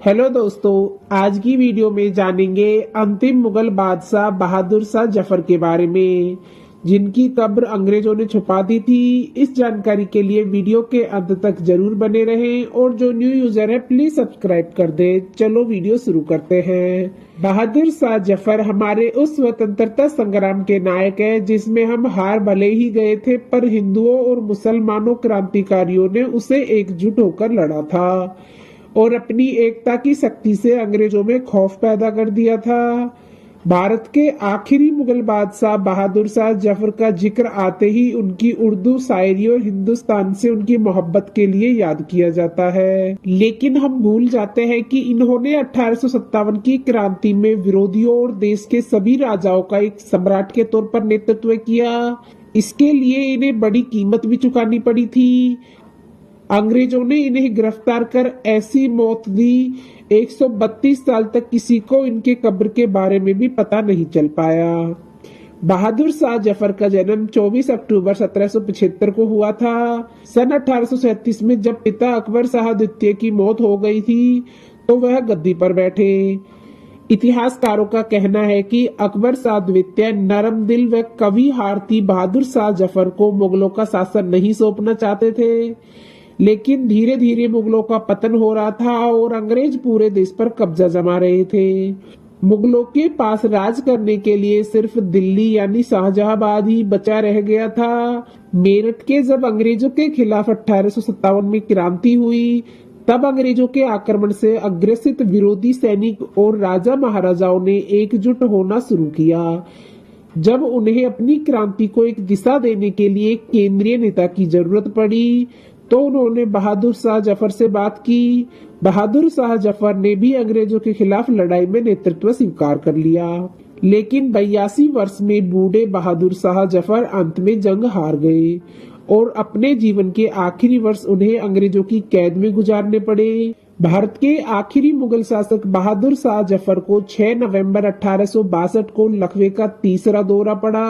Hello दोस्तों, आज की वीडियो में जानेंगे अंतिम मुगल बादशाह बहादुर शाह जफर के बारे में, जिनकी कब्र अंग्रेजों ने छुपा दी थी। इस जानकारी के लिए वीडियो के अंत तक जरूर बने रहें और जो न्यू यूजर है प्लीज सब्सक्राइब कर दें। चलो वीडियो शुरू करते हैं। बहादुर शाह जफर हमारे उस स्वतंत्रता संग्राम के नायक है जिसमें हम हार भले ही गए थे, पर हिंदुओं और मुसलमानों क्रांतिकारियों ने उसे एकजुट होकर लड़ा था और अपनी एकता की शक्ति से अंग्रेजों में खौफ पैदा कर दिया था। भारत के आखिरी मुगल बादशाह बहादुर शाह जफर का जिक्र आते ही उनकी उर्दू शायरी और हिंदुस्तान से उनकी मोहब्बत के लिए याद किया जाता है, लेकिन हम भूल जाते हैं कि इन्होंने 1857 की क्रांति में विरोधियों और देश के सभी राजाओं का एक सम्राट के तौर पर नेतृत्व किया। इसके लिए इन्हें बड़ी कीमत भी चुकानी पड़ी थी। अंग्रेजों ने इन्हें गिरफ्तार कर ऐसी मौत दी, 132 साल तक किसी को इनके कब्र के बारे में भी पता नहीं चल पाया। बहादुर शाह जफर का जन्म 24 अक्टूबर 1775 को हुआ था। सन 1837 में जब पिता अकबर शाह द्वितीय की मौत हो गई थी तो वह गद्दी पर बैठे। इतिहासकारों का कहना है कि अकबर शाह द्वितीय नरम दिल व कवि हारती बहादुर शाह जफर को मुगलों का शासन नहीं सौंपना चाहते थे, लेकिन धीरे धीरे मुगलों का पतन हो रहा था और अंग्रेज पूरे देश पर कब्जा जमा रहे थे। मुगलों के पास राज करने के लिए सिर्फ दिल्ली यानी शाहजहांबाद ही बचा रह गया था। मेरठ के जब अंग्रेजों के खिलाफ 1857 में क्रांति हुई, तब अंग्रेजों के आक्रमण से अग्रसित विरोधी सैनिक और राजा महाराजाओं ने एकजुट होना शुरू किया। जब उन्हें अपनी क्रांति को एक दिशा देने के लिए केंद्रीय नेता की जरूरत पड़ी तो उन्होंने बहादुर शाह जफर से बात की। बहादुर शाह जफर ने भी अंग्रेजों के खिलाफ लड़ाई में नेतृत्व स्वीकार कर लिया, लेकिन 82 वर्ष में बूढ़े बहादुर शाह जफर अंत में जंग हार गए और अपने जीवन के आखिरी वर्ष उन्हें अंग्रेजों की कैद में गुजारने पड़े। भारत के आखिरी मुगल शासक बहादुर शाह जफर को 6 नवंबर 1862 को लकवे का तीसरा दौरा पड़ा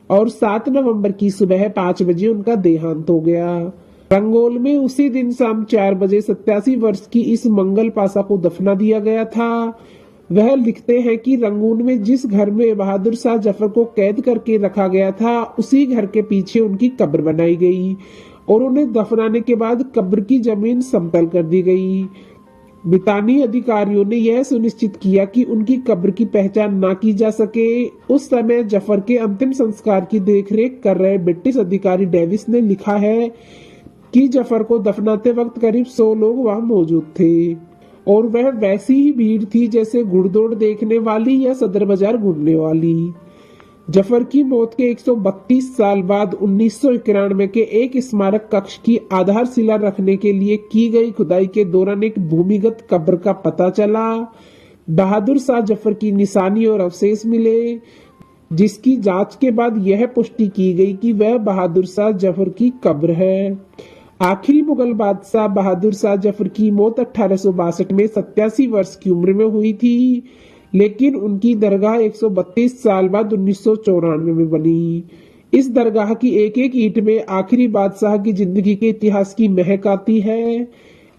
और 7 नवंबर की सुबह 5 बजे उनका देहांत हो गया। रंगोल में उसी दिन शाम 4 बजे 87 वर्ष की इस मंगल पासा को दफना दिया गया था। वह लिखते हैं कि रंगून में जिस घर में बहादुर शाह जफर को कैद करके रखा गया था, उसी घर के पीछे उनकी कब्र बनाई गई और उन्हें दफनाने के बाद कब्र की जमीन समतल कर दी गई। ब्रितानी अधिकारियों ने यह सुनिश्चित किया कि उनकी कब्र की पहचान ना की जा सके। उस समय जफर के अंतिम संस्कार की देखरेख कर रहे ब्रिटिश अधिकारी डेविस ने लिखा है कि जफर को दफनाते वक्त करीब 100 लोग वहां मौजूद थे और वह वैसी ही भीड़ थी जैसे घुड़दौड़ देखने वाली या सदर बाजार घूमने वाली। जफर की मौत के 132 साल बाद 1991 के एक स्मारक कक्ष की आधारशिला रखने के लिए की गई खुदाई के दौरान एक भूमिगत कब्र का पता चला। बहादुर शाह जफर की निशानी और अवशेष मिले, जिसकी जांच के बाद यह पुष्टि की गई कि वह बहादुर शाह जफर की कब्र है। आखिरी मुगल बादशाह बहादुर शाह जफर की मौत 1862 में 87 वर्ष की उम्र में हुई थी, लेकिन उनकी दरगाह 132 साल बाद 1994 में बनी। इस दरगाह की एक एक ईंट में आखिरी बादशाह की जिंदगी के इतिहास की महक आती है।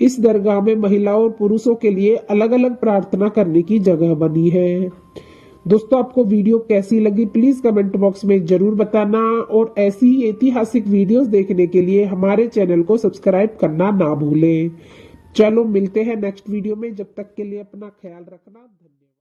इस दरगाह में महिलाओं और पुरुषों के लिए अलग अलग प्रार्थना करने की जगह बनी है। दोस्तों, आपको वीडियो कैसी लगी प्लीज कमेंट बॉक्स में जरूर बताना और ऐसी ही ऐतिहासिक वीडियोस देखने के लिए हमारे चैनल को सब्सक्राइब करना ना भूलें। चलो मिलते हैं नेक्स्ट वीडियो में, जब तक के लिए अपना ख्याल रखना। धन्यवाद।